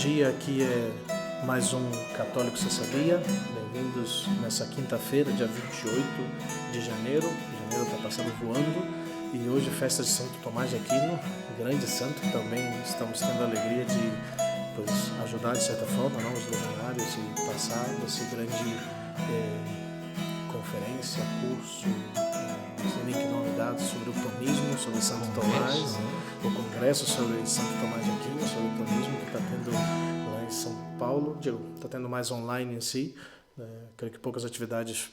dia, aqui é mais um Católico Você Sabia? Bem-vindos nessa quinta-feira, dia 28 de janeiro. Janeiro está passando voando e hoje é festa de Santo Tomás de Aquino, grande santo, que também estamos tendo a alegria de ajudar de certa forma, os legionários e passar esse grande conferência, curso, não sei nem que nome dado, sobre o tomismo, sobre Santo Tomás, o congresso sobre Santo Tomás de Aquino, sobre o tomismo, que está tendo lá em São Paulo, está tendo mais online em si, creio que poucas atividades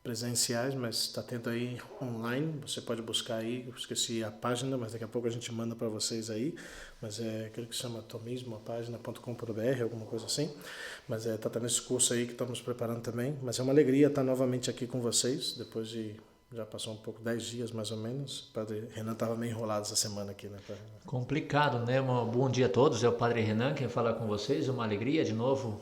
presenciais, mas está tendo aí online, você pode buscar aí, eu esqueci a página, mas daqui a pouco a gente manda para vocês aí, mas creio que chama tomismo, a página.com.br, alguma coisa assim, mas está tendo esse curso aí que estamos preparando também, mas é uma alegria estar novamente aqui com vocês, depois de, já passou um pouco, 10 dias mais ou menos, o Padre Renan estava meio enrolado essa semana aqui, né? Complicado, né? Bom dia a todos, é o Padre Renan quem fala com vocês, uma alegria de novo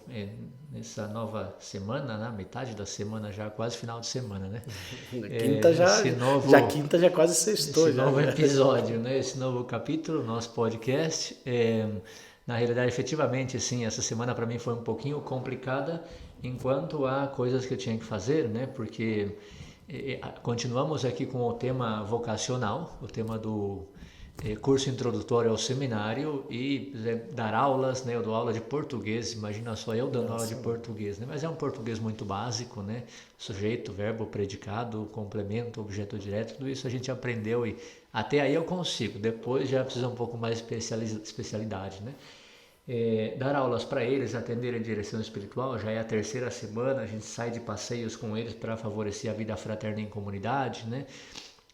nessa nova semana, né? Metade da semana já, quase final de semana, né? Quinta já quinta já quase sextou. Esse novo episódio, né? Esse novo capítulo, nosso podcast. Na realidade, efetivamente, assim, essa semana para mim foi um pouquinho complicada, enquanto há coisas que eu tinha que fazer, né? Porque continuamos aqui com o tema vocacional, o tema do curso introdutório ao seminário e dar aulas, né? Eu dou aula de português, imagina só eu dando aula de português, né? Mas é um português muito básico, né? Sujeito, verbo, predicado, complemento, objeto direto, tudo isso a gente aprendeu e até aí eu consigo, depois já precisa um pouco mais especialidade, né? Dar aulas para eles, atender em direção espiritual, já é a terceira semana, a gente sai de passeios com eles para favorecer a vida fraterna em comunidade, né?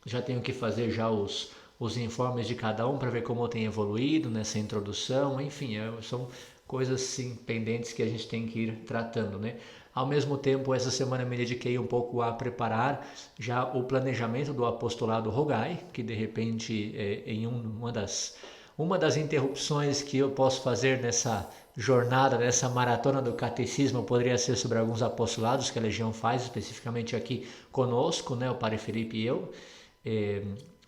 Já tenho que fazer já os informes de cada um para ver como tem evoluído nessa introdução, enfim, são coisas sim pendentes que a gente tem que ir tratando, né? Ao mesmo tempo, essa semana me dediquei um pouco a preparar já o planejamento do apostolado Rogai, que de repente em uma das interrupções que eu posso fazer nessa jornada, nessa maratona do catecismo, poderia ser sobre alguns apostolados que a Legião faz, especificamente aqui conosco, né, o Padre Felipe e eu.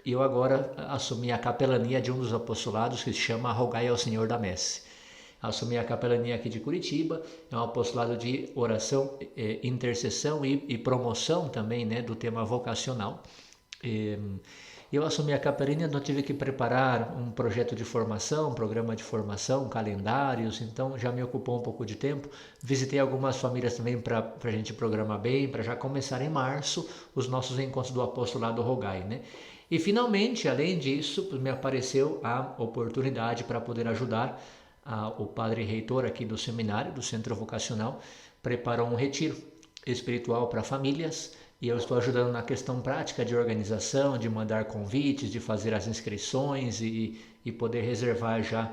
Eu agora assumi a capelania de um dos apostolados que se chama Rogai ao Senhor da Messe. Assumi a capelania aqui de Curitiba, é um apostolado de oração, intercessão e promoção também, né, do tema vocacional. Eu assumi a capelania, então tive que preparar um projeto de formação, um programa de formação, calendários, então já me ocupou um pouco de tempo. Visitei algumas famílias também para a gente programar bem, para já começar em março os nossos encontros do apostolado Rogai, né? E finalmente, além disso, me apareceu a oportunidade para poder ajudar o padre reitor aqui do seminário, do Centro Vocacional, preparou um retiro espiritual para famílias e eu estou ajudando na questão prática de organização, de mandar convites, de fazer as inscrições e poder reservar já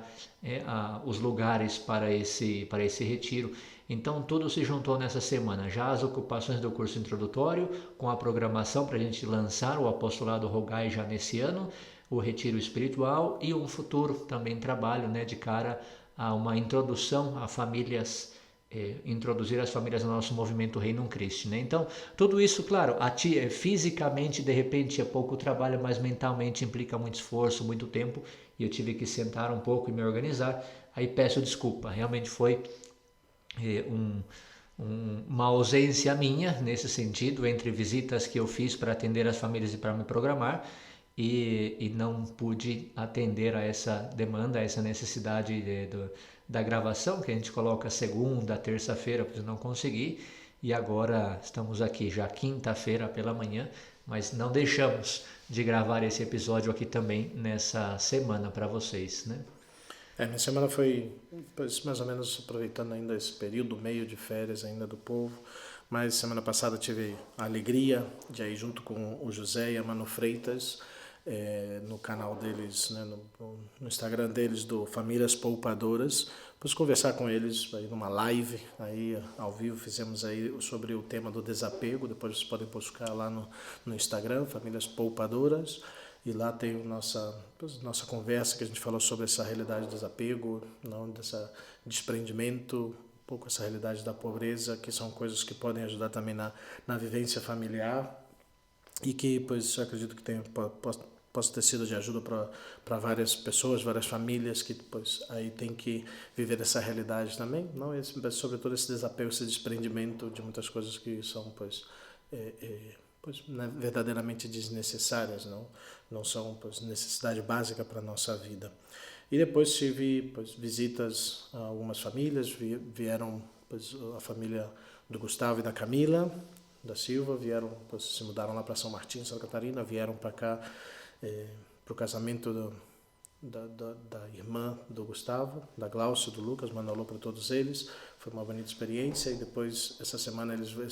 os lugares para esse retiro. Então tudo se juntou nessa semana, já as ocupações do curso introdutório, com a programação para a gente lançar o apostolado Rogai já nesse ano, o retiro espiritual e um futuro também trabalho, né, de cara a uma introdução a famílias, introduzir as famílias no nosso movimento Reino Christi, né? Então, tudo isso, claro, fisicamente de repente é pouco trabalho, mas mentalmente implica muito esforço, muito tempo, e eu tive que sentar um pouco e me organizar. Aí peço desculpa, realmente foi uma ausência minha nesse sentido, entre visitas que eu fiz para atender as famílias e para me programar, e não pude atender a essa demanda, a essa necessidade da gravação, que a gente coloca segunda, terça-feira, pois eu não consegui, e agora estamos aqui já quinta-feira pela manhã, mas não deixamos de gravar esse episódio aqui também nessa semana para vocês, né? Minha semana foi mais ou menos aproveitando ainda esse período, meio de férias ainda do povo, mas semana passada tive a alegria de ir junto com o José e a Mano Freitas, no canal deles, né, no Instagram deles do Famílias Poupadoras, depois conversar com eles aí numa live, aí ao vivo fizemos aí sobre o tema do desapego, depois vocês podem buscar lá no Instagram, Famílias Poupadoras, e lá tem nossa conversa que a gente falou sobre essa realidade do desapego, não, desse desprendimento, um pouco essa realidade da pobreza, que são coisas que podem ajudar também na vivência familiar e que, pois, eu acredito que possa ter sido de ajuda para várias pessoas, várias famílias que depois aí tem que viver essa realidade também, não? Sobretudo esse desapego, esse desprendimento de muitas coisas que são verdadeiramente desnecessárias, não são necessidade básica para a nossa vida. E depois tive visitas a algumas famílias, vieram a família do Gustavo e da Camila da Silva, se mudaram lá para São Martinho, Santa Catarina, vieram para cá para o casamento da irmã do Gustavo, da Glaucia, do Lucas, mandou alô para todos eles, foi uma bonita experiência. E depois, esse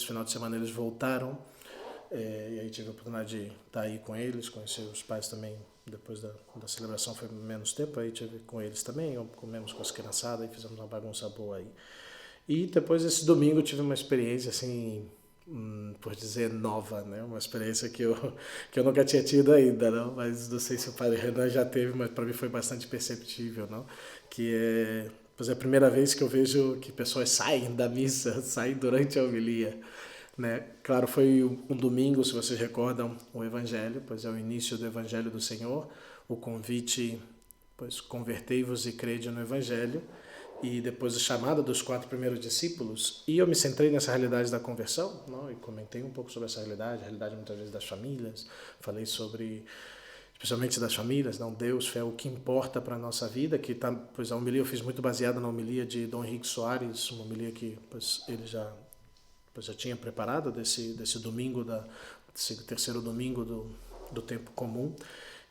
final de semana eles voltaram, e aí tive a oportunidade de estar aí com eles, conhecer os pais também. Depois da celebração foi menos tempo, aí tive com eles também, comemos com as criançadas e fizemos uma bagunça boa aí. E depois, esse domingo, tive uma experiência assim, por dizer, nova, né? Uma experiência que eu nunca tinha tido ainda, não? Mas não sei se o padre Renan já teve, mas para mim foi bastante perceptível, não? Que é a primeira vez que eu vejo que pessoas saem da missa, saem durante a homilia, né? Claro, foi um domingo, se vocês recordam, o Evangelho, pois é o início do Evangelho do Senhor, o convite, convertei-vos e crede no Evangelho, e depois a chamada dos 4 primeiros discípulos, e eu me centrei nessa realidade da conversão, não? E comentei um pouco sobre essa realidade, a realidade muitas vezes das famílias, falei sobre, especialmente das famílias, não? Deus, fé, o que importa para a nossa vida, que tá, a homilia eu fiz muito baseada na homilia de Dom Henrique Soares, uma homilia que ele já tinha preparado desse domingo, desse terceiro domingo do tempo comum,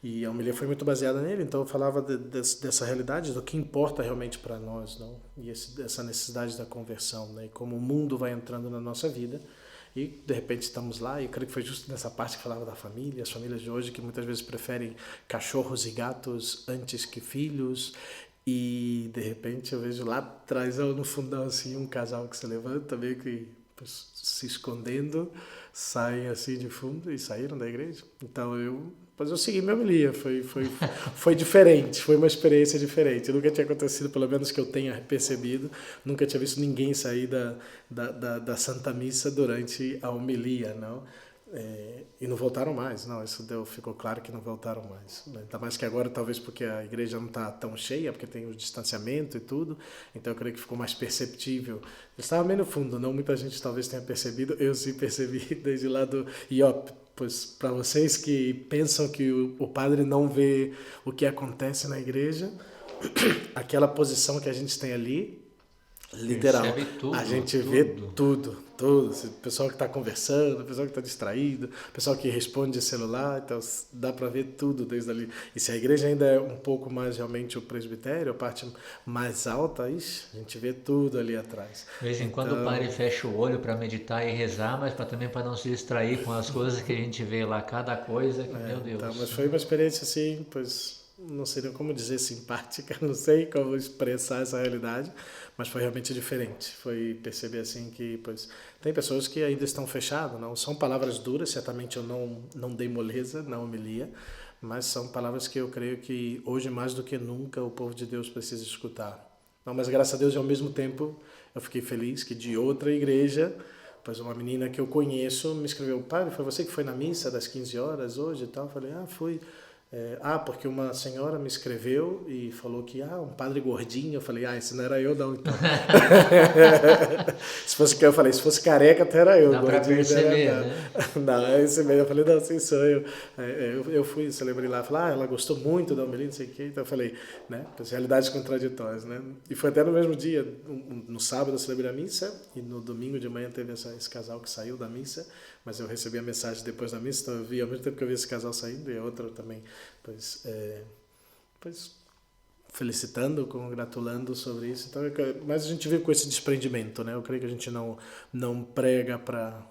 e a homilia foi muito baseada nele. Então eu falava dessa realidade, do que importa realmente para nós, não? E essa necessidade da conversão, né? E como o mundo vai entrando na nossa vida, e de repente estamos lá, e eu creio que foi justo nessa parte que falava da família, as famílias de hoje que muitas vezes preferem cachorros e gatos antes que filhos. E de repente eu vejo lá atrás, no fundão assim, um casal que se levanta, meio que se escondendo, saem assim de fundo e saíram da igreja. Então eu segui minha homilia, foi diferente, foi uma experiência diferente. Nunca tinha acontecido, pelo menos que eu tenha percebido, nunca tinha visto ninguém sair da Santa Missa durante a homilia, não? E não voltaram mais, não, ficou claro que não voltaram mais, né? Ainda mais que agora, talvez porque a igreja não está tão cheia, porque tem o distanciamento e tudo, então eu creio que ficou mais perceptível. Eu estava meio no fundo, não muita gente talvez tenha percebido, eu sim percebi desde lá do IOP. Pois para vocês que pensam que o padre não vê o que acontece na igreja, aquela posição que a gente tem ali, literal, tudo, a gente vê tudo. O pessoal que está conversando, o pessoal que está distraído, o pessoal que responde de celular, então dá para ver tudo desde ali. E se a igreja ainda é um pouco mais realmente o presbitério, a parte mais alta, a gente vê tudo ali atrás. De vez em quando o padre fecha o olho para meditar e rezar, mas também para não se distrair com as coisas que a gente vê lá, cada coisa, que, meu Deus. Então, mas foi uma experiência assim, não sei nem como dizer, simpática, não sei como expressar essa realidade, mas foi realmente diferente. Foi perceber assim que, tem pessoas que ainda estão fechadas, não são palavras duras, certamente eu não dei moleza na homilia, mas são palavras que eu creio que hoje mais do que nunca o povo de Deus precisa escutar. Não, mas graças a Deus, ao mesmo tempo, eu fiquei feliz que de outra igreja, uma menina que eu conheço me escreveu: padre, foi você que foi na missa das 15 horas hoje e tal? Eu falei: fui. Porque uma senhora me escreveu e falou que um padre gordinho. Eu falei: esse não era eu não, então. Se fosse careca até era eu. Dá pra perceber, né? Não, é esse mesmo. Eu falei: não, sim, sou eu. Eu fui, celebrei lá, falei: ela gostou muito da homilia, não sei o quê. Então eu falei, né, realidades contraditórias, né? E foi até no mesmo dia, no sábado eu celebrei a missa, e no domingo de manhã teve esse casal que saiu da missa, mas eu recebi a mensagem depois da missa, então eu vi, ao mesmo tempo que eu vi esse casal saindo, e a outra também, felicitando, congratulando sobre isso. Então, mas a gente vive com esse desprendimento, né? Eu creio que a gente não prega para...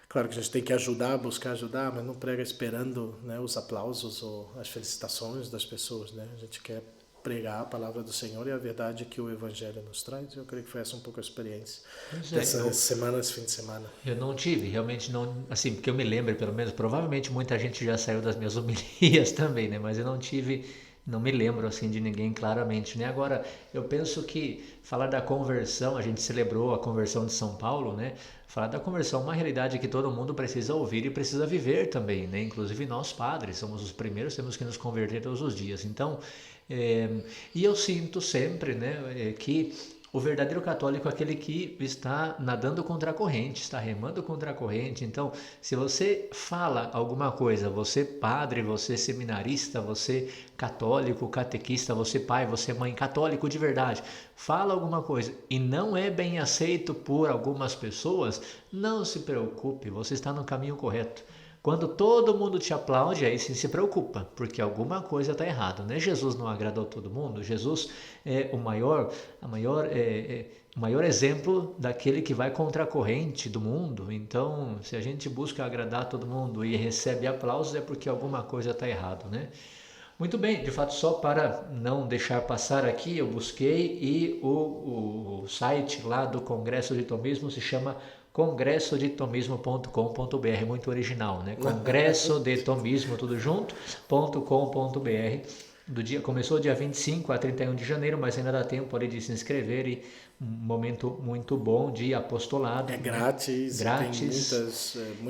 Claro que a gente tem que ajudar, buscar ajudar, mas não prega esperando, né, os aplausos ou as felicitações das pessoas, né? A gente quer pregar a palavra do Senhor e a verdade que o Evangelho nos traz. Eu creio que foi essa um pouco a experiência dessas semanas, fim de semana. Eu não tive, realmente não, assim, porque eu me lembro, pelo menos, provavelmente muita gente já saiu das minhas homilias também, né? Mas eu não tive não me lembro assim de ninguém claramente, né? Agora, eu penso que falar da conversão, a gente celebrou a conversão de São Paulo, né? Falar da conversão é uma realidade que todo mundo precisa ouvir e precisa viver também, né? Inclusive nós padres, somos os primeiros, temos que nos converter todos os dias. Então, e eu sinto sempre, né, que o verdadeiro católico é aquele que está nadando contra a corrente, está remando contra a corrente. Então, se você fala alguma coisa, você padre, você seminarista, você católico, catequista, você pai, você mãe, católico de verdade, fala alguma coisa e não é bem aceito por algumas pessoas, não se preocupe, você está no caminho correto. Quando todo mundo te aplaude, aí sim se preocupa, porque alguma coisa está errada, né? Jesus não agradou todo mundo. Jesus é o maior exemplo daquele que vai contra a corrente do mundo. Então, se a gente busca agradar todo mundo e recebe aplausos, é porque alguma coisa está errada, né? Muito bem, de fato, só para não deixar passar aqui, eu busquei e o site lá do Congresso de Tomismo se chama congressodetomismo.com.br, muito original, né? Congresso de Tomismo, tudo junto, .com.br. Começou dia 25 a 31 de janeiro, mas ainda dá tempo ali de se inscrever e um momento muito bom de apostolado. É grátis, grátis.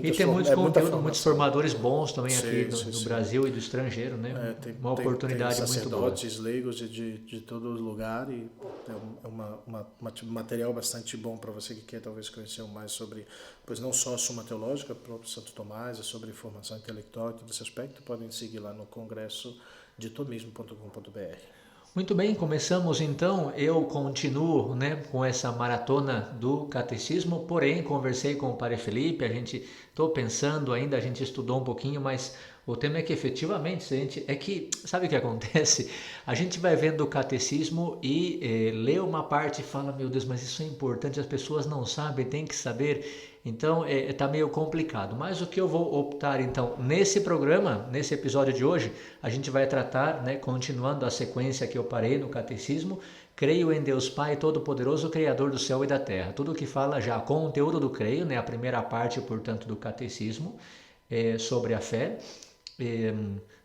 Tem Tem muitos conteúdos, muitos formadores bons também sim, aqui no Brasil e do estrangeiro, né? Uma oportunidade tem muito boa. sacerdotes leigos de todo lugar e é um material bastante bom para você que quer talvez conhecer mais sobre, pois não só a Suma Teológica, o próprio Santo Tomás, sobre formação intelectual e todo esse aspecto, podem seguir lá no congresso de tomismo.com.br. Muito bem, começamos então. Eu continuo, né, com essa maratona do catecismo, porém conversei com o Padre Felipe, estou pensando ainda, a gente estudou um pouquinho, mas o tema é que efetivamente, sabe o que acontece? A gente vai vendo o catecismo e lê uma parte e fala, meu Deus, mas isso é importante, as pessoas não sabem, tem que saber. Então está meio complicado, mas o que eu vou optar então nesse programa, nesse episódio de hoje, a gente vai tratar, né, continuando a sequência que eu parei no catecismo, creio em Deus Pai Todo-Poderoso, Criador do céu e da terra. Tudo que fala já conteúdo do creio, né, a primeira parte, portanto, do catecismo, sobre a fé,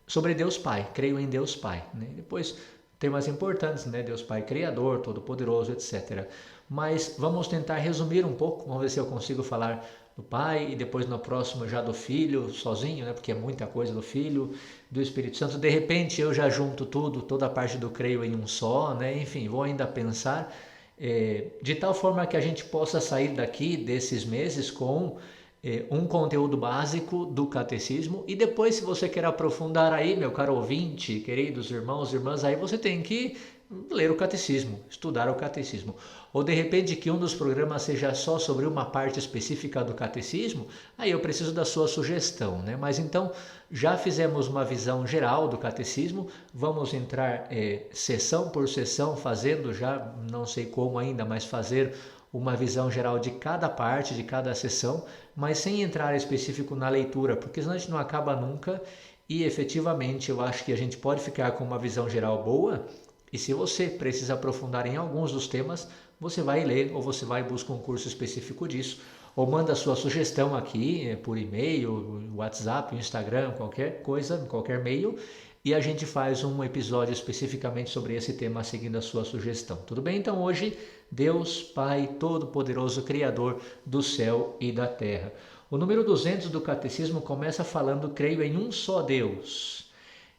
sobre Deus Pai, creio em Deus Pai. Né? Depois temas importantes, né, Deus Pai Criador, Todo-Poderoso, etc. Mas vamos tentar resumir um pouco, vamos ver se eu consigo falar do Pai e depois no próximo já do Filho, sozinho, né? Porque é muita coisa do Filho, do Espírito Santo. De repente eu já junto tudo, toda a parte do creio em um só, né? Enfim, vou ainda pensar de tal forma que a gente possa sair daqui desses meses com um conteúdo básico do catecismo e depois, se você quer aprofundar aí, meu caro ouvinte, queridos irmãos e irmãs, aí você tem que ler o catecismo, estudar o catecismo. Ou de repente que um dos programas seja só sobre uma parte específica do catecismo, aí eu preciso da sua sugestão, né? Mas então, já fizemos uma visão geral do catecismo, vamos entrar sessão por sessão, fazendo já, não sei como ainda, mas fazer uma visão geral de cada parte, de cada sessão, mas sem entrar específico na leitura, porque senão a gente não acaba nunca e efetivamente eu acho que a gente pode ficar com uma visão geral boa e se você precisa aprofundar em alguns dos temas, você vai ler ou você vai buscar um curso específico disso ou manda a sua sugestão aqui por e-mail, WhatsApp, Instagram, qualquer coisa, qualquer meio e a gente faz um episódio especificamente sobre esse tema seguindo a sua sugestão. Tudo bem? Então hoje, Deus Pai Todo-Poderoso, Criador do céu e da terra. O número 200 do Catecismo começa falando, creio em um só Deus.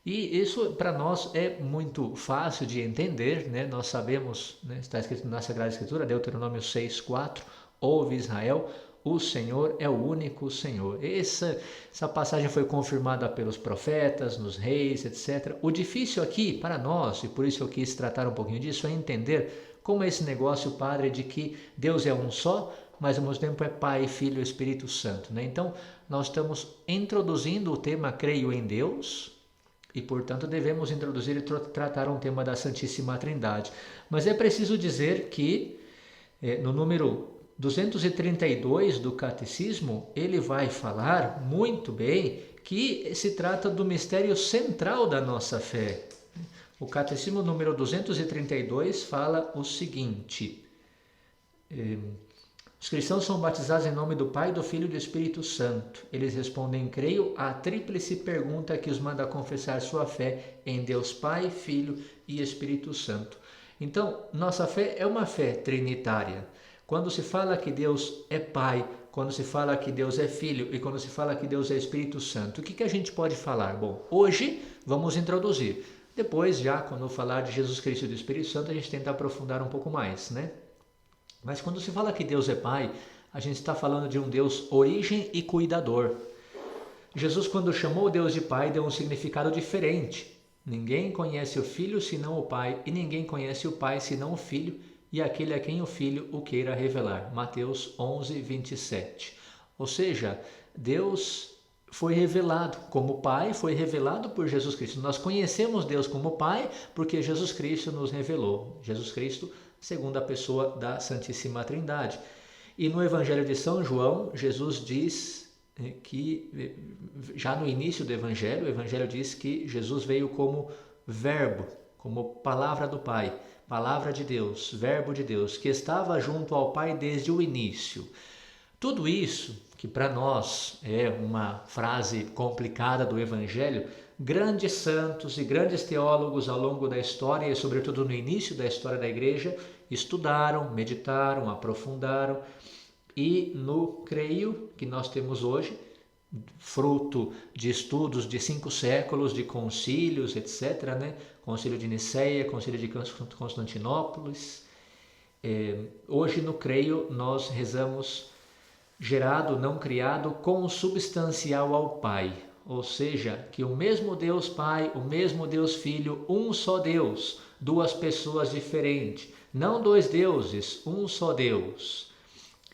E isso para nós é muito fácil de entender, né? Nós sabemos, né? Está escrito na Sagrada Escritura, Deuteronômio 6,4, ouve Israel, o Senhor é o único Senhor. Essa passagem foi confirmada pelos profetas, nos reis, etc. O difícil aqui para nós, e por isso eu quis tratar um pouquinho disso, é entender como é esse negócio, Padre, de que Deus é um só, mas ao mesmo tempo é Pai, Filho e Espírito Santo. Né? Então, nós estamos introduzindo o tema Creio em Deus, e, portanto, devemos introduzir e tratar um tema da Santíssima Trindade. Mas é preciso dizer que, no número 232 do Catecismo, ele vai falar muito bem que se trata do mistério central da nossa fé. O Catecismo número 232 fala o seguinte, Os cristãos são batizados em nome do Pai, do Filho e do Espírito Santo. Eles respondem, creio, à tríplice pergunta que os manda confessar sua fé em Deus Pai, Filho e Espírito Santo. Então, nossa fé é uma fé trinitária. Quando se fala que Deus é Pai, quando se fala que Deus é Filho e quando se fala que Deus é Espírito Santo, o que a gente pode falar? Bom, hoje vamos introduzir. Depois, já quando falar de Jesus Cristo e do Espírito Santo, a gente tenta aprofundar um pouco mais, né? Mas quando se fala que Deus é Pai, a gente está falando de um Deus origem e cuidador. Jesus, quando chamou Deus de Pai, deu um significado diferente. Ninguém conhece o Filho senão o Pai, e ninguém conhece o Pai senão o Filho, e aquele a quem o Filho o queira revelar. Mateus 11, 27. Ou seja, Deus foi revelado como Pai, foi revelado por Jesus Cristo. Nós conhecemos Deus como Pai porque Jesus Cristo nos revelou. Jesus Cristo, segunda pessoa da Santíssima Trindade. E no Evangelho de São João, Jesus diz que, já no início do Evangelho, o Evangelho diz que Jesus veio como Verbo, como Palavra do Pai, Palavra de Deus, Verbo de Deus, que estava junto ao Pai desde o início. Tudo isso, que para nós é uma frase complicada do Evangelho, grandes santos e grandes teólogos ao longo da história e sobretudo no início da história da Igreja estudaram, meditaram, aprofundaram e no creio que nós temos hoje, fruto de estudos de 5 séculos, de concílios, etc., né? Concílio de Niceia, Concílio de Constantinópolis. Hoje no creio nós rezamos gerado, não criado, consubstancial ao Pai. Ou seja, que o mesmo Deus Pai, o mesmo Deus Filho, um só Deus, duas pessoas diferentes, não 2 deuses, um só Deus.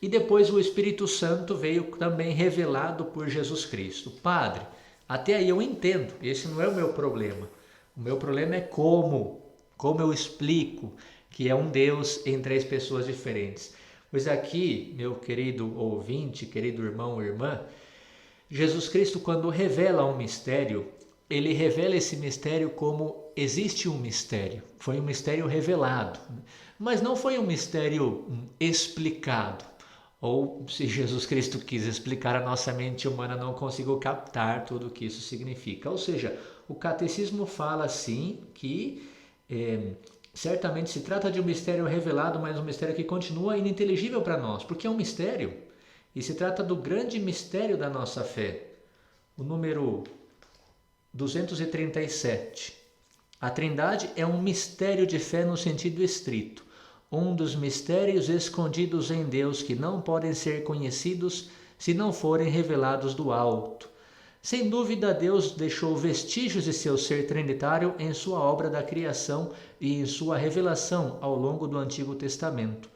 E depois o Espírito Santo veio também revelado por Jesus Cristo. Padre, até aí eu entendo, esse não é o meu problema. O meu problema é como eu explico que é um Deus em 3 pessoas diferentes. Pois aqui, meu querido ouvinte, querido irmão ou irmã, Jesus Cristo, quando revela um mistério, ele revela esse mistério como existe um mistério. Foi um mistério revelado, mas não foi um mistério explicado. Ou se Jesus Cristo quis explicar, a nossa mente humana não conseguiu captar tudo o que isso significa. Ou seja, o catecismo fala sim que certamente se trata de um mistério revelado, mas um mistério que continua ininteligível para nós, porque é um mistério. E se trata do grande mistério da nossa fé. O número 237. A Trindade é um mistério de fé no sentido estrito. Um dos mistérios escondidos em Deus que não podem ser conhecidos se não forem revelados do alto. Sem dúvida, Deus deixou vestígios de seu ser trinitário em sua obra da criação e em sua revelação ao longo do Antigo Testamento.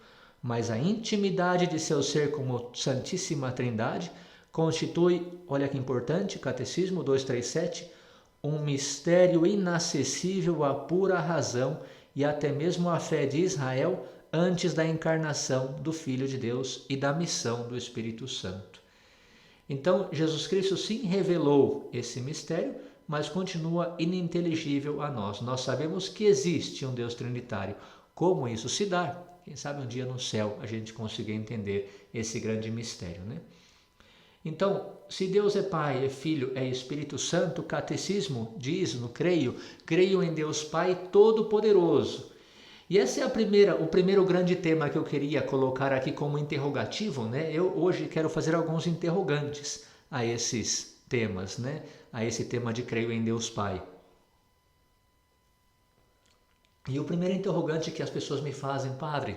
Mas a intimidade de seu ser como Santíssima Trindade constitui, olha que importante, Catecismo 237, um mistério inacessível à pura razão e até mesmo à fé de Israel antes da encarnação do Filho de Deus e da missão do Espírito Santo. Então, Jesus Cristo sim revelou esse mistério, mas continua ininteligível a nós. Nós sabemos que existe um Deus trinitário. Como isso se dá? Quem sabe um dia no céu a gente consiga entender esse grande mistério, né? Então, se Deus é Pai, é Filho, é Espírito Santo, o Catecismo diz no creio em Deus Pai Todo-Poderoso. E esse é o primeiro grande tema que eu queria colocar aqui como interrogativo, né? Eu hoje quero fazer alguns interrogantes a esses temas, né? A esse tema de creio em Deus Pai. E o primeiro interrogante que as pessoas me fazem, padre,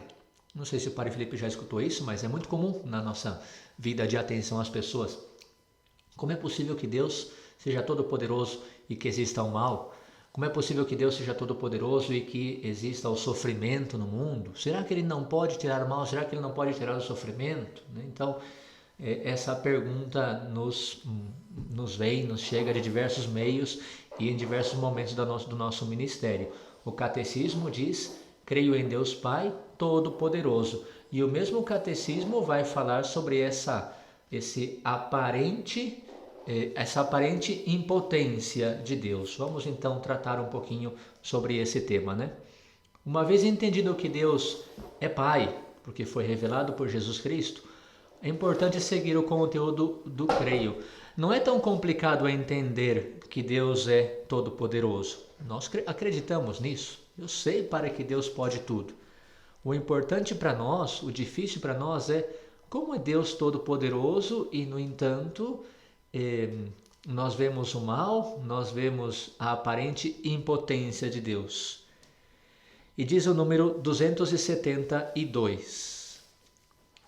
não sei se o padre Felipe já escutou isso, mas é muito comum na nossa vida de atenção às pessoas. Como é possível que Deus seja todo-poderoso e que exista o mal? Como é possível que Deus seja todo-poderoso e que exista o sofrimento no mundo? Será que Ele não pode tirar o mal? Será que Ele não pode tirar o sofrimento? Então, essa pergunta nos chega de diversos meios e em diversos momentos do nosso ministério. O Catecismo diz, creio em Deus Pai Todo-Poderoso. E o mesmo Catecismo vai falar sobre essa aparente impotência de Deus. Vamos então tratar um pouquinho sobre esse tema, né? Uma vez entendido que Deus é Pai, porque foi revelado por Jesus Cristo, é importante seguir o conteúdo do creio. Não é tão complicado entender que Deus é todo-poderoso. Nós acreditamos nisso. Eu sei para que Deus pode tudo. O importante para nós, o difícil para nós é como é Deus todo-poderoso e, no entanto, nós vemos o mal, nós vemos a aparente impotência de Deus. E diz o número 272,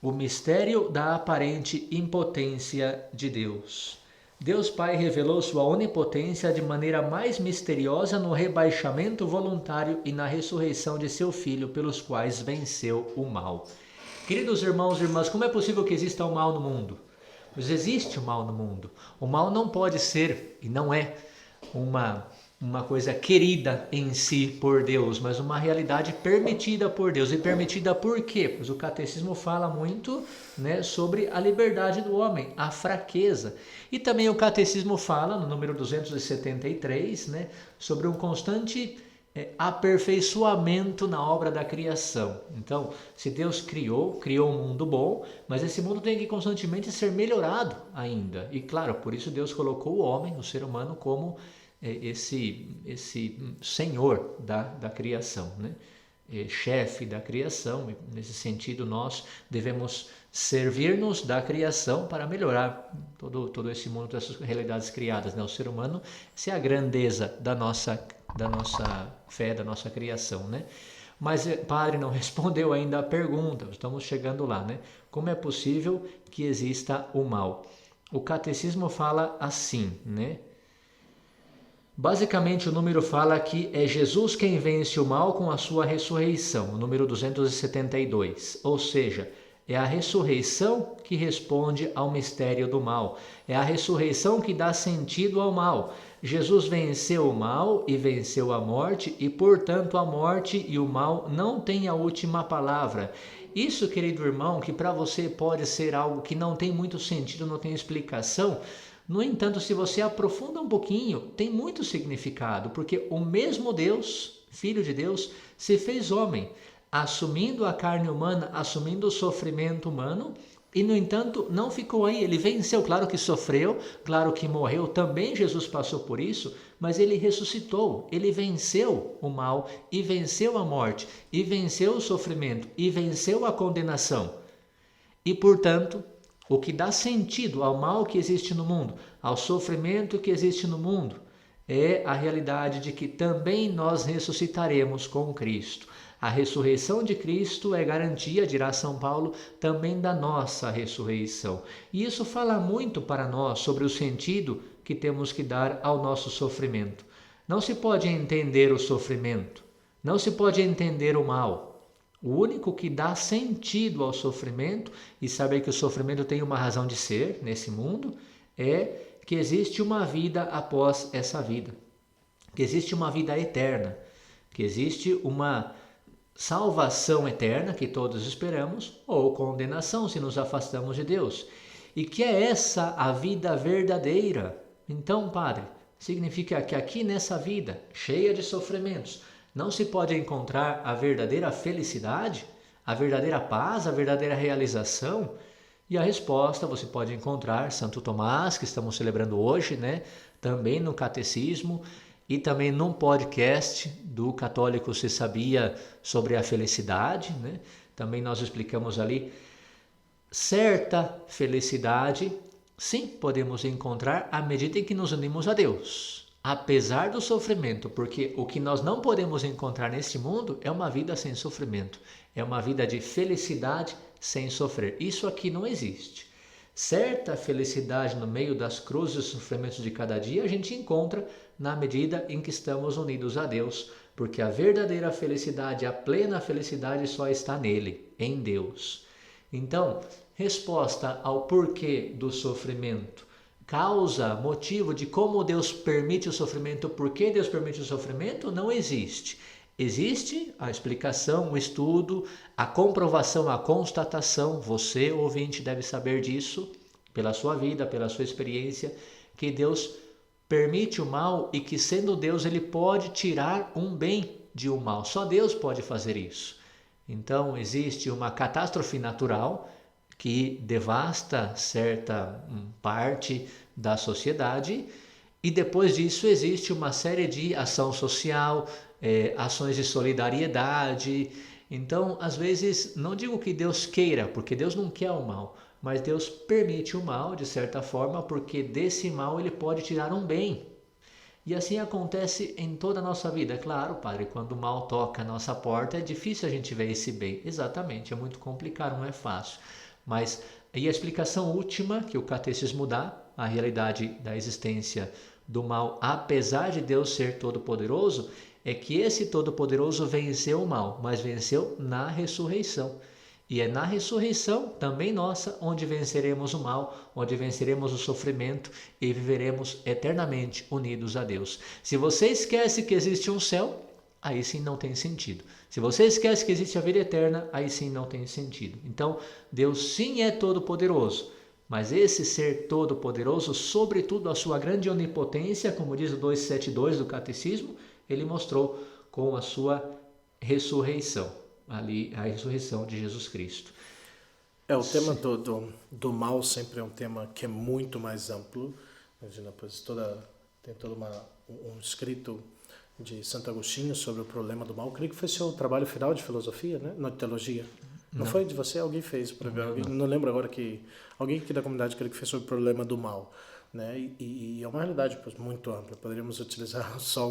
o mistério da aparente impotência de Deus. Deus Pai revelou sua onipotência de maneira mais misteriosa no rebaixamento voluntário e na ressurreição de seu Filho, pelos quais venceu o mal. Queridos irmãos e irmãs, como é possível que exista o mal no mundo? Pois existe o mal no mundo. O mal não pode ser, e não é, uma coisa querida em si por Deus, mas uma realidade permitida por Deus. E permitida por quê? Pois o catecismo fala muito, né, sobre a liberdade do homem, a fraqueza. E também o catecismo fala, no número 273, né, sobre um constante aperfeiçoamento na obra da criação. Então, se Deus criou um mundo bom, mas esse mundo tem que constantemente ser melhorado ainda. E claro, por isso Deus colocou o homem, o ser humano, como esse senhor da criação, né? Chefe da criação. E nesse sentido, nós devemos servir-nos da criação para melhorar todo esse mundo, dessas realidades criadas, né? O ser humano, essa é a grandeza da nossa fé, da nossa criação, né? Mas Padre não respondeu ainda a pergunta, estamos chegando lá, né? Como é possível que exista o mal? O catecismo fala assim, né? Basicamente o número fala que é Jesus quem vence o mal com a sua ressurreição, o número 272, ou seja, é a ressurreição que responde ao mistério do mal, é a ressurreição que dá sentido ao mal. Jesus venceu o mal e venceu a morte, e portanto a morte e o mal não têm a última palavra. Isso, querido irmão, que para você pode ser algo que não tem muito sentido, não tem explicação. No entanto, se você aprofunda um pouquinho, tem muito significado, porque o mesmo Deus, Filho de Deus, se fez homem, assumindo a carne humana, assumindo o sofrimento humano, e no entanto não ficou aí, ele venceu, claro que sofreu, claro que morreu, também Jesus passou por isso, mas ele ressuscitou, ele venceu o mal, e venceu a morte, e venceu o sofrimento, e venceu a condenação, e portanto, o que dá sentido ao mal que existe no mundo, ao sofrimento que existe no mundo, é a realidade de que também nós ressuscitaremos com Cristo. A ressurreição de Cristo é garantia, dirá São Paulo, também da nossa ressurreição. E isso fala muito para nós sobre o sentido que temos que dar ao nosso sofrimento. Não se pode entender o sofrimento, não se pode entender o mal. O único que dá sentido ao sofrimento, e saber que o sofrimento tem uma razão de ser nesse mundo, é que existe uma vida após essa vida, que existe uma vida eterna, que existe uma salvação eterna que todos esperamos, ou condenação se nos afastamos de Deus, e que é essa a vida verdadeira. Então, Padre, significa que aqui nessa vida, cheia de sofrimentos, não se pode encontrar a verdadeira felicidade, a verdadeira paz, a verdadeira realização? E a resposta você pode encontrar Santo Tomás, que estamos celebrando hoje, né? Também no Catecismo e também num podcast do Católico Se Sabia sobre a felicidade, né? Também nós explicamos ali certa felicidade, sim, podemos encontrar à medida em que nos unimos a Deus. Apesar do sofrimento, porque o que nós não podemos encontrar neste mundo é uma vida sem sofrimento, é uma vida de felicidade sem sofrer. Isso aqui não existe. Certa felicidade no meio das cruzes e sofrimentos de cada dia a gente encontra na medida em que estamos unidos a Deus, porque a verdadeira felicidade, a plena felicidade só está nele, em Deus. Então, resposta ao porquê do sofrimento. Causa, motivo de como Deus permite o sofrimento, por que Deus permite o sofrimento, não existe. Existe a explicação, o estudo, a comprovação, a constatação. Você, ouvinte, deve saber disso, pela sua vida, pela sua experiência, que Deus permite o mal e que, sendo Deus, Ele pode tirar um bem de um mal. Só Deus pode fazer isso. Então, existe uma catástrofe natural que devasta certa parte da sociedade, e depois disso existe uma série de ação social, ações de solidariedade. Então, às vezes, não digo que Deus queira, porque Deus não quer o mal, mas Deus permite o mal, de certa forma, porque desse mal Ele pode tirar um bem. E assim acontece em toda a nossa vida. É claro, Padre, quando o mal toca a nossa porta, é difícil a gente ver esse bem. Exatamente, é muito complicado, não é fácil. Mas e a explicação última que o catecismo dá, a realidade da existência do mal, apesar de Deus ser todo-poderoso, é que esse todo-poderoso venceu o mal, mas venceu na ressurreição. E é na ressurreição, também nossa, onde venceremos o mal, onde venceremos o sofrimento e viveremos eternamente unidos a Deus. Se você esquece que existe um céu, aí sim não tem sentido. Se você esquece que existe a vida eterna, aí sim não tem sentido. Então, Deus sim é todo-poderoso, mas esse ser todo-poderoso, sobretudo a sua grande onipotência, como diz o 272 do Catecismo, ele mostrou com a sua ressurreição. Ali, a ressurreição de Jesus Cristo. O tema do mal sempre é um tema que é muito mais amplo. Imagina, pois tem todo um escrito de Santo Agostinho sobre o problema do mal. Eu creio que foi seu trabalho final de filosofia, né? Não, de teologia. Não foi de você? Alguém fez. Não lembro agora que... Alguém aqui da comunidade creio que fez sobre o problema do mal. Né? E é uma realidade muito ampla. Poderíamos utilizar só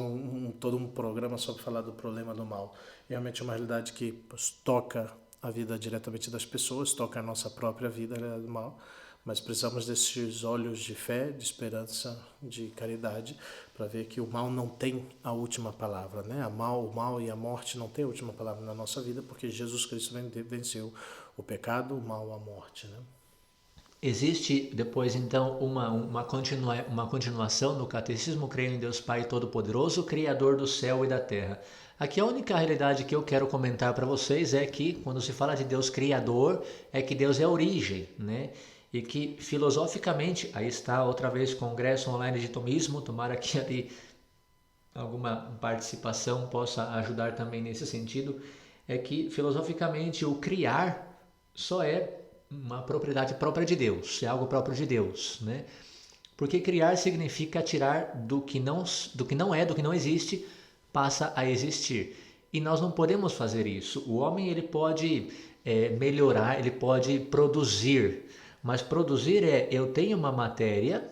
todo um programa só para falar do problema do mal. Realmente é uma realidade que toca a vida diretamente das pessoas, toca a nossa própria vida, a realidade do mal. Mas precisamos desses olhos de fé, de esperança, de caridade, para ver que o mal não tem a última palavra. Né? O mal e a morte não têm a última palavra na nossa vida, porque Jesus Cristo venceu o pecado, o mal, a morte. Né? Existe depois então uma continuação no Catecismo: creio em Deus Pai Todo-Poderoso, Criador do céu e da terra. Aqui a única realidade que eu quero comentar para vocês é que quando se fala de Deus Criador, é que Deus é a origem, né? E que filosoficamente, aí está outra vez Congresso Online de Tomismo, tomara que ali alguma participação possa ajudar também nesse sentido, é que filosoficamente o criar só é uma propriedade própria de Deus, é algo próprio de Deus, né? Porque criar significa tirar do que não é, do que não existe, passa a existir. E nós não podemos fazer isso. O homem ele pode melhorar, ele pode produzir, mas produzir eu tenho uma matéria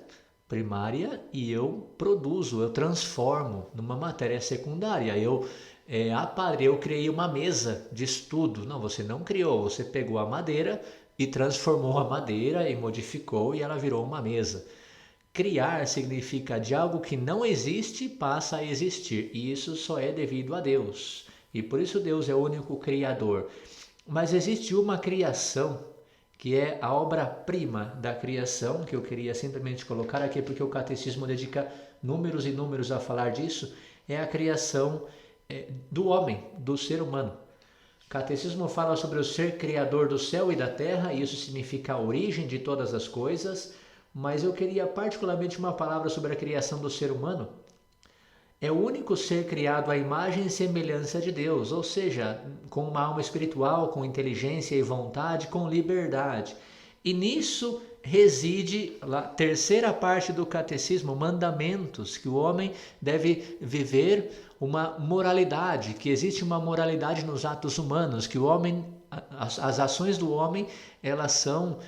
primária e eu produzo, eu transformo numa matéria secundária. Padre, eu criei uma mesa de estudo. Não, você não criou, você pegou a madeira e transformou a madeira e modificou e ela virou uma mesa. Criar significa de algo que não existe passa a existir, e isso só é devido a Deus. E por isso Deus é o único criador. Mas existe uma criação que é a obra-prima da criação, que eu queria simplesmente colocar aqui porque o Catecismo dedica números e números a falar disso, é a criação do homem, do ser humano. O Catecismo fala sobre o ser criador do céu e da terra, e isso significa a origem de todas as coisas. Mas eu queria particularmente uma palavra sobre a criação do ser humano. É o único ser criado à imagem e semelhança de Deus, ou seja, com uma alma espiritual, com inteligência e vontade, com liberdade. E nisso reside a terceira parte do catecismo, mandamentos, que o homem deve viver uma moralidade, que existe uma moralidade nos atos humanos, que o homem, as ações do homem, elas são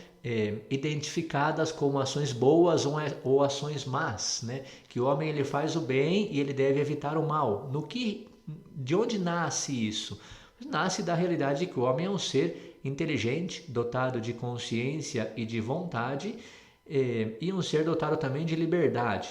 identificadas como ações boas ou ações más, né? Que o homem ele faz o bem e ele deve evitar o mal. De onde nasce isso? Nasce da realidade de que o homem é um ser inteligente, dotado de consciência e de vontade, e um ser dotado também de liberdade.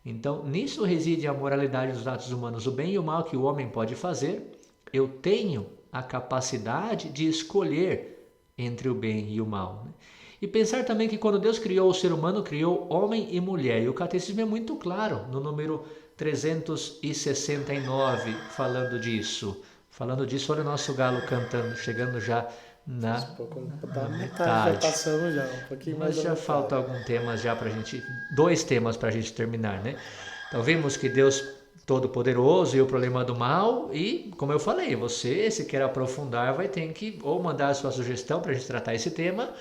Então, nisso reside a moralidade dos atos humanos, o bem e o mal que o homem pode fazer. Eu tenho a capacidade de escolher entre o bem e o mal, né? E pensar também que quando Deus criou o ser humano, criou homem e mulher. E o catecismo é muito claro no número 369 falando disso. Falando disso, olha o nosso galo cantando, chegando já na metade. Já passamos já, um pouquinho mais. Mas já falta algum tema já pra gente, 2 temas pra gente terminar, né? Então vimos que Deus Todo-Poderoso e o problema do mal. E, como eu falei, você, se quer aprofundar, vai ter que ou mandar a sua sugestão para a gente tratar esse tema,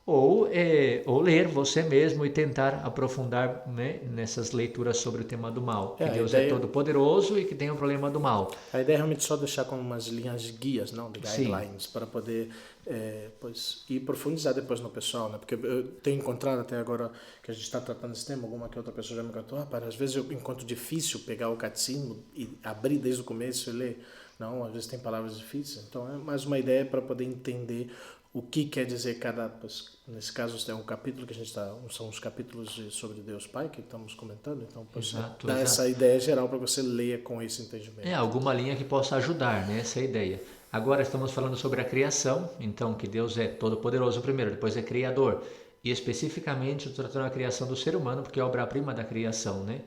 ou ler você mesmo e tentar aprofundar, né, nessas leituras sobre o tema do mal. Que Deus é todo-poderoso e que tem o problema do mal. A ideia é realmente só deixar como umas linhas de guias, não, de guidelines, Sim. para poder pois, ir profundizar depois no pessoal, né? Porque eu tenho encontrado até agora que a gente está tratando esse tema, alguma que outra pessoa já me contou, às vezes eu encontro difícil pegar o catecismo e abrir desde o começo e ler. Não, às vezes tem palavras difíceis. Então é mais uma ideia para poder entender o que quer dizer cada, nesse caso tem um capítulo que a gente está, são os capítulos sobre Deus Pai que estamos comentando, então dá essa ideia geral para você ler com esse entendimento. Alguma linha que possa ajudar, né, essa ideia. Agora estamos falando sobre a criação, então que Deus é todo-poderoso primeiro, depois é criador, e especificamente tratando a criação do ser humano, porque é a obra-prima da criação, né?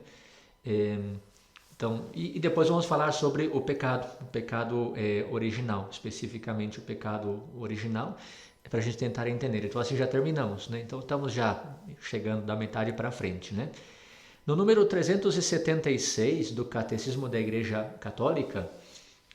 Então, e depois vamos falar sobre o pecado original, especificamente o pecado original, para a gente tentar entender. Então assim já terminamos, né? Então estamos já chegando da metade para frente, né? No número 376 do Catecismo da Igreja Católica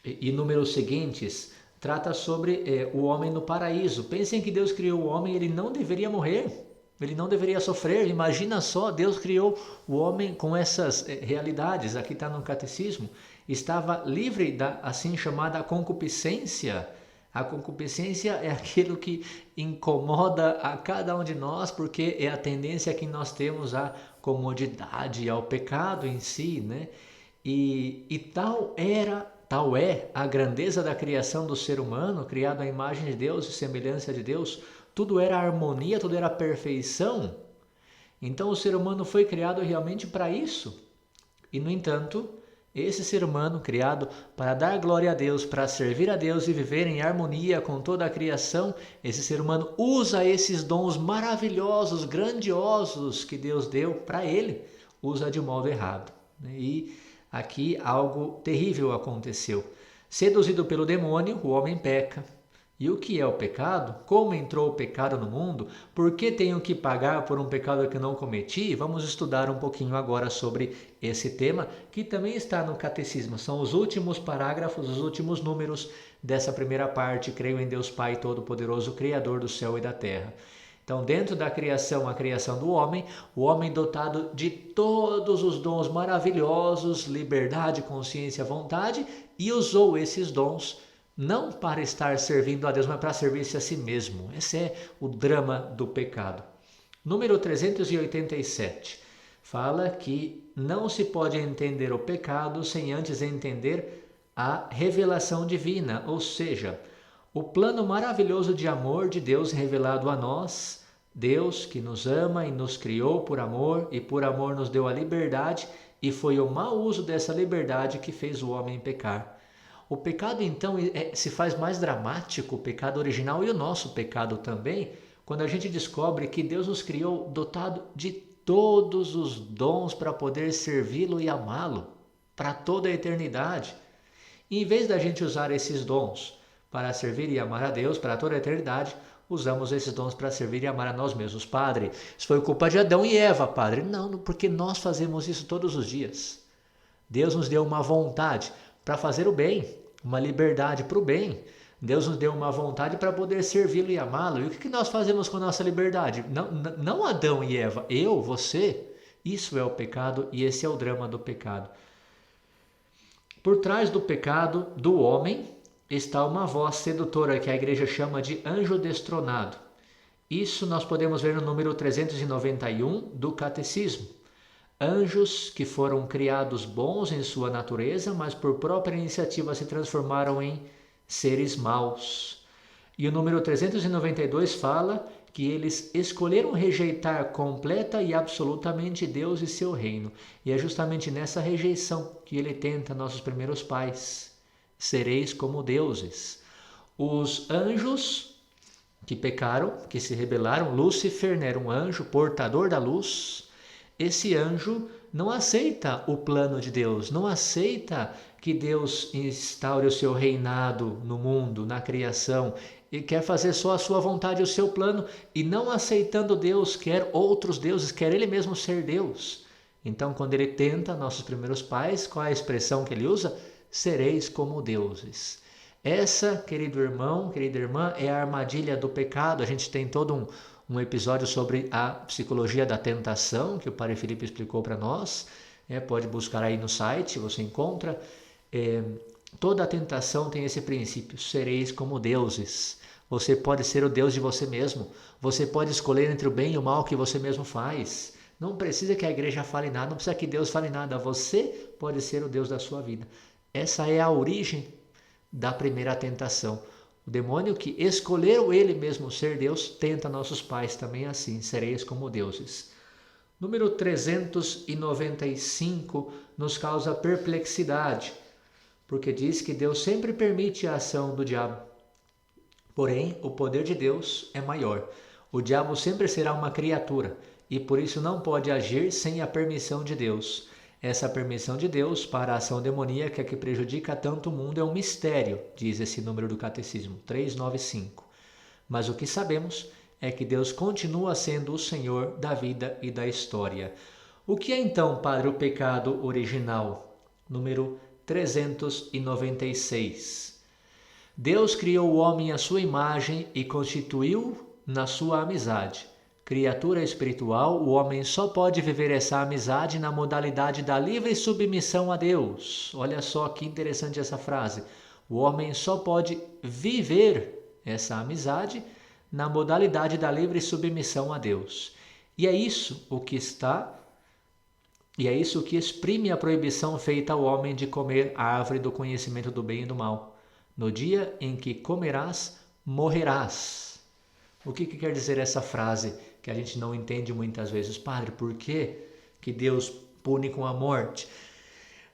e números seguintes, trata sobre o homem no paraíso. Pensem que Deus criou o homem, ele não deveria morrer. Ele não deveria sofrer. Imagina só, Deus criou o homem com essas realidades. Aqui está no catecismo. Estava livre da assim chamada concupiscência. A concupiscência é aquilo que incomoda a cada um de nós, porque é a tendência que nós temos à comodidade, ao pecado em si, né? E tal é a grandeza da criação do ser humano, criado à imagem de Deus e semelhança de Deus. Tudo era harmonia, tudo era perfeição. Então o ser humano foi criado realmente para isso. E no entanto, esse ser humano criado para dar glória a Deus, para servir a Deus e viver em harmonia com toda a criação, esse ser humano usa esses dons maravilhosos, grandiosos que Deus deu para ele, usa de modo errado. E aqui algo terrível aconteceu. Seduzido pelo demônio, o homem peca. E o que é o pecado? Como entrou o pecado no mundo? Por que tenho que pagar por um pecado que não cometi? Vamos estudar um pouquinho agora sobre esse tema, que também está no Catecismo. São os últimos parágrafos, os últimos números dessa primeira parte. Creio em Deus Pai Todo-Poderoso, Criador do céu e da terra. Então, dentro da criação, a criação do homem, o homem dotado de todos os dons maravilhosos, liberdade, consciência, vontade, e usou esses dons não para estar servindo a Deus, mas para servir-se a si mesmo. Esse é o drama do pecado. Número 387 fala que não se pode entender o pecado sem antes entender a revelação divina, ou seja, o plano maravilhoso de amor de Deus revelado a nós, Deus que nos ama e nos criou por amor e por amor nos deu a liberdade, e foi o mau uso dessa liberdade que fez o homem pecar. O pecado então se faz mais dramático, o pecado original e o nosso pecado também, quando a gente descobre que Deus nos criou dotado de todos os dons para poder servi-lo e amá-lo para toda a eternidade. E em vez da gente usar esses dons para servir e amar a Deus para toda a eternidade, usamos esses dons para servir e amar a nós mesmos. Padre, isso foi culpa de Adão e Eva, Padre. Não, porque nós fazemos isso todos os dias. Deus nos deu uma vontade para fazer o bem, uma liberdade para o bem. Deus nos deu uma vontade para poder servi-lo e amá-lo. E o que nós fazemos com a nossa liberdade? Não Adão e Eva, eu, você. Isso é o pecado e esse é o drama do pecado. Por trás do pecado do homem está uma voz sedutora que a igreja chama de anjo destronado. Isso nós podemos ver no número 391 do Catecismo. Anjos que foram criados bons em sua natureza, mas por própria iniciativa se transformaram em seres maus. E o número 392 fala que eles escolheram rejeitar completa e absolutamente Deus e seu reino. E é justamente nessa rejeição que ele tenta nossos primeiros pais. Sereis como deuses. Os anjos que pecaram, que se rebelaram, Lúcifer era um anjo portador da luz. Esse anjo não aceita o plano de Deus, não aceita que Deus instaure o seu reinado no mundo, na criação, e quer fazer só a sua vontade, o seu plano, e não aceitando Deus, quer outros deuses, quer ele mesmo ser Deus. Então, quando ele tenta nossos primeiros pais, qual é a expressão que ele usa? Sereis como deuses. Essa, querido irmão, querida irmã, é a armadilha do pecado. A gente tem todo um episódio sobre a psicologia da tentação, que o Padre Felipe explicou para nós. Pode buscar aí no site, você encontra. Toda a tentação tem esse princípio: sereis como deuses. Você pode ser o Deus de você mesmo. Você pode escolher entre o bem e o mal que você mesmo faz. Não precisa que a igreja fale nada, não precisa que Deus fale nada. Você pode ser o Deus da sua vida. Essa é a origem da primeira tentação. O demônio que escolheu ele mesmo ser Deus, tenta nossos pais também assim: sereis como deuses. Número 395 nos causa perplexidade, porque diz que Deus sempre permite a ação do diabo. Porém, o poder de Deus é maior. O diabo sempre será uma criatura e por isso não pode agir sem a permissão de Deus. Essa permissão de Deus para a ação demoníaca que prejudica tanto o mundo é um mistério, diz esse número do Catecismo, 395. Mas o que sabemos é que Deus continua sendo o Senhor da vida e da história. O que é então, Padre, o pecado original? Número 396. Deus criou o homem à sua imagem e constituiu na sua amizade. Criatura espiritual, o homem só pode viver essa amizade na modalidade da livre submissão a Deus. Olha só que interessante essa frase. O homem só pode viver essa amizade na modalidade da livre submissão a Deus. E é isso o que exprime a proibição feita ao homem de comer a árvore do conhecimento do bem e do mal. No dia em que comerás, morrerás. O que quer dizer essa frase que a gente não entende muitas vezes? Padre, por que Deus pune com a morte?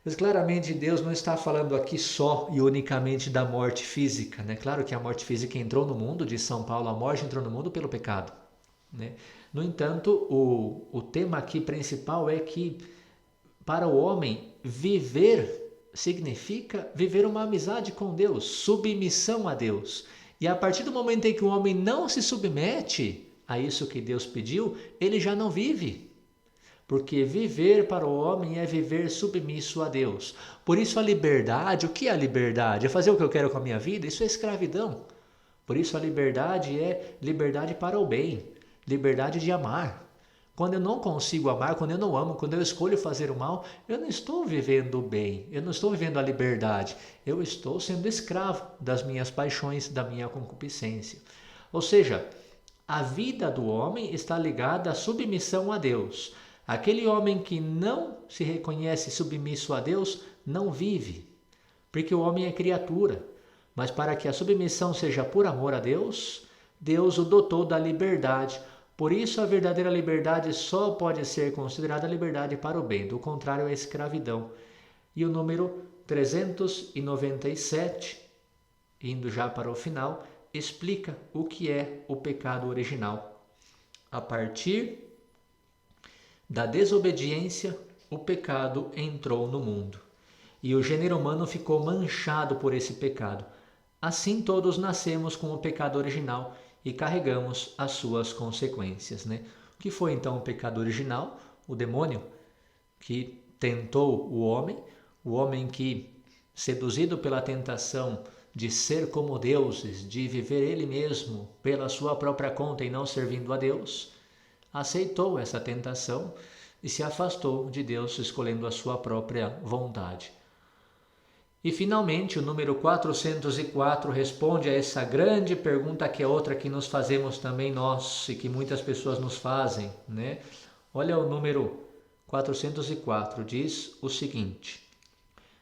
Mas claramente Deus não está falando aqui só e unicamente da morte física, né? Claro que a morte física entrou no mundo, diz São Paulo, a morte entrou no mundo pelo pecado, né? No entanto, o tema aqui principal é que para o homem viver significa viver uma amizade com Deus, submissão a Deus. E a partir do momento em que o homem não se submete a isso que Deus pediu, ele já não vive. Porque viver para o homem é viver submisso a Deus. Por isso a liberdade, o que é a liberdade? É fazer o que eu quero com a minha vida? Isso é escravidão. Por isso a liberdade é liberdade para o bem, liberdade de amar. Quando eu não consigo amar, quando eu não amo, quando eu escolho fazer o mal, eu não estou vivendo o bem, eu não estou vivendo a liberdade. Eu estou sendo escravo das minhas paixões, da minha concupiscência. Ou seja, a vida do homem está ligada à submissão a Deus. Aquele homem que não se reconhece submisso a Deus, não vive, porque o homem é criatura. Mas para que a submissão seja por amor a Deus, Deus o dotou da liberdade. Por isso a verdadeira liberdade só pode ser considerada liberdade para o bem, do contrário é escravidão. E o número 397, indo já para o final, explica o que é o pecado original. A partir da desobediência, o pecado entrou no mundo. E o gênero humano ficou manchado por esse pecado. Assim todos nascemos com o pecado original e carregamos as suas consequências, né? O que foi então o pecado original? O demônio que tentou o homem que, seduzido pela tentação de ser como deuses, de viver ele mesmo pela sua própria conta e não servindo a Deus, aceitou essa tentação e se afastou de Deus, escolhendo a sua própria vontade. E finalmente o número 404 responde a essa grande pergunta, que é outra que nos fazemos também nós e que muitas pessoas nos fazem, né? Olha o número 404, diz o seguinte: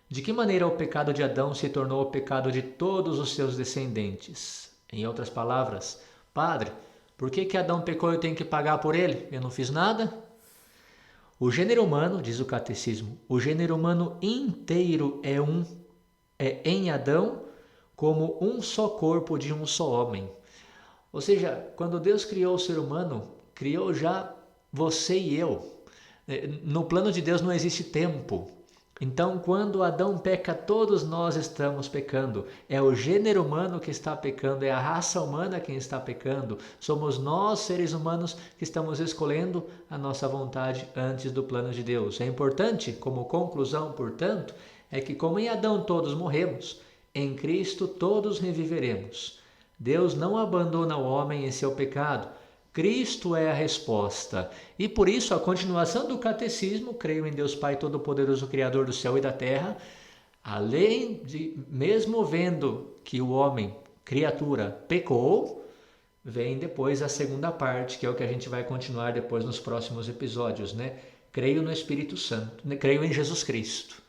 de que maneira o pecado de Adão se tornou o pecado de todos os seus descendentes? Em outras palavras, Padre, por que Adão pecou e eu tenho que pagar por ele? Eu não fiz nada? O gênero humano, diz o catecismo, o gênero humano inteiro é em Adão como um só corpo de um só homem. Ou seja, quando Deus criou o ser humano, criou já você e eu. No plano de Deus não existe tempo. Então, quando Adão peca, todos nós estamos pecando. É o gênero humano que está pecando, é a raça humana quem está pecando. Somos nós, seres humanos, que estamos escolhendo a nossa vontade antes do plano de Deus. É importante, como conclusão, portanto, é que como em Adão todos morremos, em Cristo todos reviveremos. Deus não abandona o homem em seu pecado. Cristo é a resposta. E por isso, a continuação do catecismo, creio em Deus Pai Todo-Poderoso, Criador do céu e da terra, além de, mesmo vendo que o homem, criatura, pecou, vem depois a segunda parte, que é o que a gente vai continuar depois nos próximos episódios, né? Creio no Espírito Santo, creio em Jesus Cristo.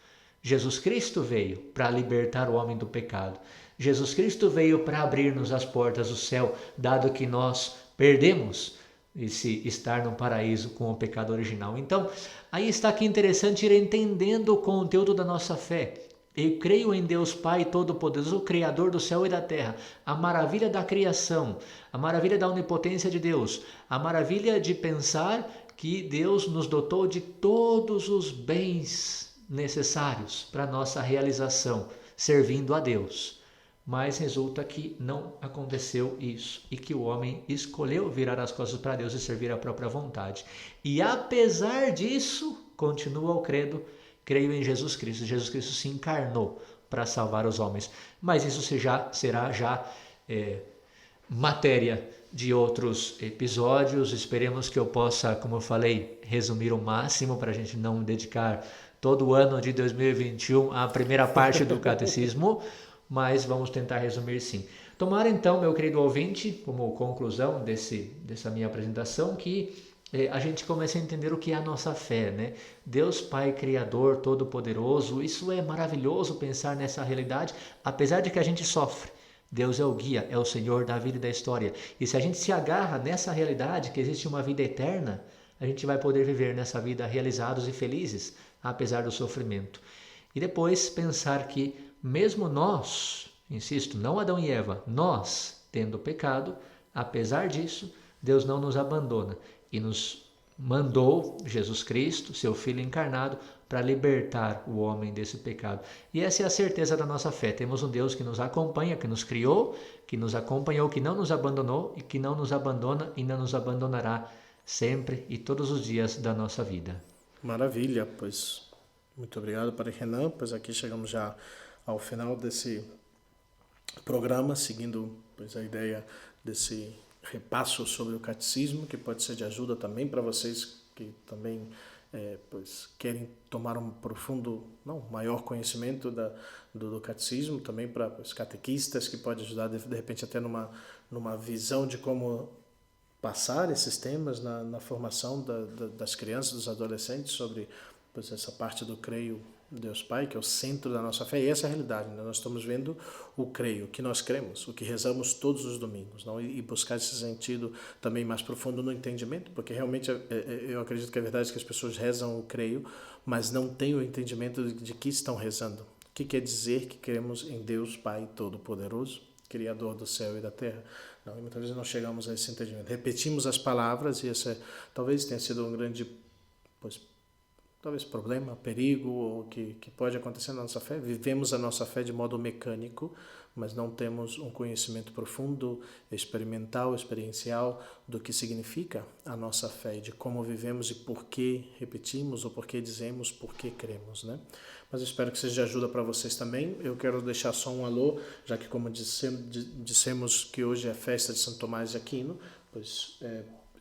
Jesus Cristo veio para libertar o homem do pecado. Jesus Cristo veio para abrir-nos as portas do céu, dado que nós perdemos esse estar no paraíso com o pecado original. Então, aí está que interessante ir entendendo o conteúdo da nossa fé. Eu creio em Deus Pai Todo-Poderoso, o Criador do céu e da terra, a maravilha da criação, a maravilha da onipotência de Deus, a maravilha de pensar que Deus nos dotou de todos os bens necessários para nossa realização, servindo a Deus. Mas resulta que não aconteceu isso e que o homem escolheu virar as costas para Deus e servir a própria vontade. E apesar disso, continua o credo, creio em Jesus Cristo. Jesus Cristo se encarnou para salvar os homens. Mas isso será já matéria de outros episódios. Esperemos que eu possa, como eu falei, resumir o máximo para a gente não dedicar todo o ano de 2021 à primeira parte do catecismo, mas vamos tentar resumir sim. Tomara então, meu querido ouvinte, como conclusão dessa minha apresentação, que a gente comece a entender o que é a nossa fé, né? Deus Pai Criador, Todo-Poderoso, isso é maravilhoso pensar nessa realidade, apesar de que a gente sofre. Deus é o guia, é o Senhor da vida e da história. E se a gente se agarra nessa realidade, que existe uma vida eterna, a gente vai poder viver nessa vida realizados e felizes, apesar do sofrimento. E depois pensar que mesmo nós, insisto, não Adão e Eva, nós, tendo pecado, apesar disso, Deus não nos abandona e nos mandou Jesus Cristo, seu Filho encarnado, para libertar o homem desse pecado. E essa é a certeza da nossa fé. Temos um Deus que nos acompanha, que nos criou, que nos acompanhou, que não nos abandonou e que não nos abandona e não nos abandonará sempre e todos os dias da nossa vida. Maravilha, pois muito obrigado, Padre Renan, pois aqui chegamos já ao final desse programa, seguindo pois a ideia desse repasso sobre o catecismo, que pode ser de ajuda também para vocês que também pois querem tomar um profundo, maior conhecimento do catecismo, também para os catequistas, que pode ajudar de repente até numa visão de como passar esses temas na formação das crianças, dos adolescentes, sobre pois essa parte do creio Deus Pai, que é o centro da nossa fé. E essa é a realidade, né? Nós estamos vendo o creio, o que nós cremos, o que rezamos todos os domingos, não? E buscar esse sentido também mais profundo no entendimento, porque realmente eu acredito que é verdade que as pessoas rezam o creio, mas não têm o entendimento de que estão rezando. O que quer dizer que cremos em Deus Pai Todo-Poderoso, Criador do céu e da terra? Não, e muitas vezes não chegamos a esse entendimento. Repetimos as palavras, e esse talvez tenha sido um grande talvez problema, perigo, ou que pode acontecer na nossa fé. Vivemos a nossa fé de modo mecânico, mas não temos um conhecimento profundo, experimental, experiencial do que significa a nossa fé, de como vivemos e por que repetimos, ou por que dizemos, por que cremos, né? Mas eu espero que seja de ajuda para vocês também. Eu quero deixar só um alô, já que como dissemos que hoje é a festa de Santo Tomás de Aquino, pois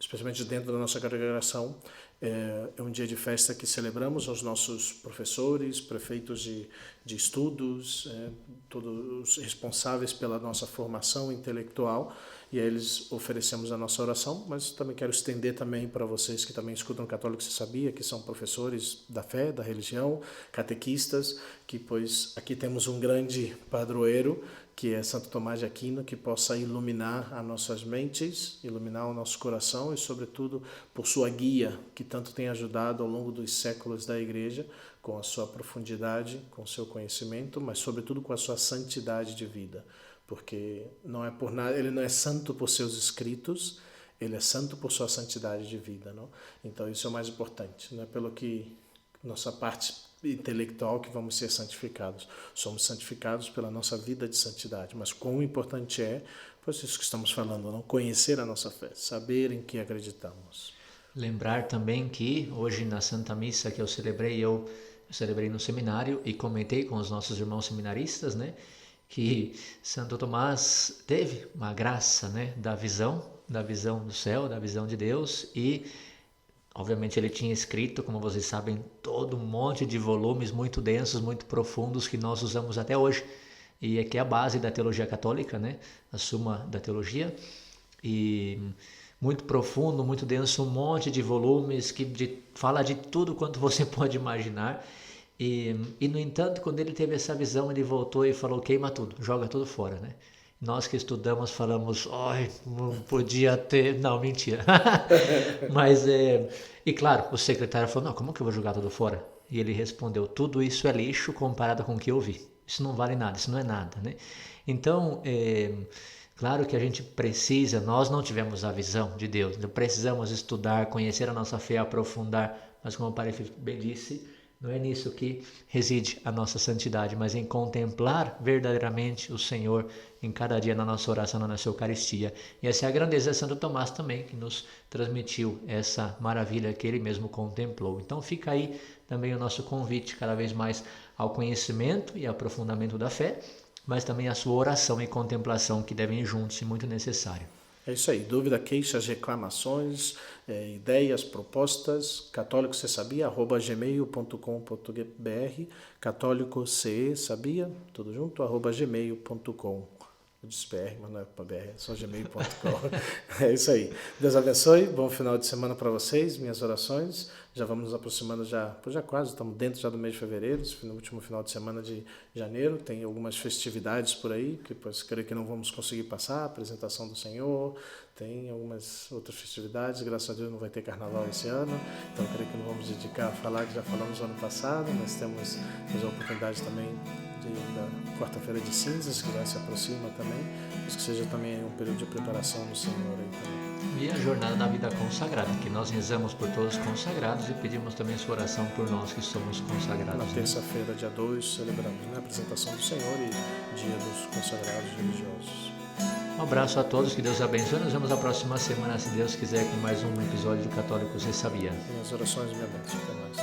especialmente dentro da nossa congregação, é um dia de festa que celebramos aos nossos professores, prefeitos de estudos, todos os responsáveis pela nossa formação intelectual, e a eles oferecemos a nossa oração, mas também quero estender também para vocês que também escutam Católico Se Sabia, que são professores da fé, da religião, catequistas, que pois aqui temos um grande padroeiro, que é Santo Tomás de Aquino, que possa iluminar as nossas mentes, iluminar o nosso coração e, sobretudo, por sua guia, que tanto tem ajudado ao longo dos séculos da Igreja, com a sua profundidade, com o seu conhecimento, mas, sobretudo, com a sua santidade de vida. Porque não é por nada, ele não é santo por seus escritos, ele é santo por sua santidade de vida, não? Então, isso é o mais importante, não é pelo que nossa parte intelectual que vamos ser santificados. Somos santificados pela nossa vida de santidade, mas quão importante é, por isso que estamos falando, não conhecer a nossa fé, saber em que acreditamos. Lembrar também que hoje na Santa Missa que eu celebrei no seminário e comentei com os nossos irmãos seminaristas, né, que Santo Tomás teve uma graça, né, da visão do céu, da visão de Deus, e obviamente ele tinha escrito, como vocês sabem, todo um monte de volumes muito densos, muito profundos que nós usamos até hoje, e aqui é a base da teologia católica, né, a Suma da Teologia, e muito profundo, muito denso, um monte de volumes que fala de tudo quanto você pode imaginar. E no entanto, quando ele teve essa visão, ele voltou e falou: queima tudo, joga tudo fora, né? Nós que estudamos falamos: ai, não podia ter. Não, mentira. Mas, e claro, o secretário falou: não, como que eu vou jogar tudo fora? E ele respondeu: tudo isso é lixo comparado com o que eu vi. Isso não vale nada, isso não é nada, né? Então, claro que a gente precisa, nós não tivemos a visão de Deus, precisamos estudar, conhecer a nossa fé, aprofundar, mas como o Padre bem disse, não é nisso que reside a nossa santidade, mas em contemplar verdadeiramente o Senhor em cada dia na nossa oração, na nossa Eucaristia. E essa é a grandeza de Santo Tomás também, que nos transmitiu essa maravilha que ele mesmo contemplou. Então fica aí também o nosso convite cada vez mais ao conhecimento e aprofundamento da fé, mas também a sua oração e contemplação que devem ir juntos e muito necessário. É isso aí, dúvida, queixas, reclamações, ideias, propostas, católico-cê-sabia@gmail.com.br, católico-ce, sabia, tudo junto, @gmail.com. Eu disse BR, mas não é para BR, é só gmail.com. É isso aí. Deus abençoe, bom final de semana para vocês, minhas orações. Já vamos nos aproximando já quase, estamos dentro já do mês de fevereiro, no último final de semana de janeiro. Tem algumas festividades por aí, que pois, creio que não vamos conseguir passar, a apresentação do Senhor, tem algumas outras festividades, graças a Deus não vai ter carnaval esse ano, então creio que não vamos dedicar a falar, que já falamos no ano passado, mas temos a oportunidade também da quarta-feira de cinzas, que já se aproxima também, mas que seja também um período de preparação no Senhor aí também. E a jornada da vida consagrada, que nós rezamos por todos consagrados e pedimos também sua oração por nós que somos consagrados. Na terça-feira, dia 2, celebramos a apresentação do Senhor e dia dos consagrados religiosos. Um abraço a todos, que Deus abençoe. Nos vemos na próxima semana, se Deus quiser, com mais um episódio do Católico Você Sabia. Minhas orações e minha bênção. Até mais.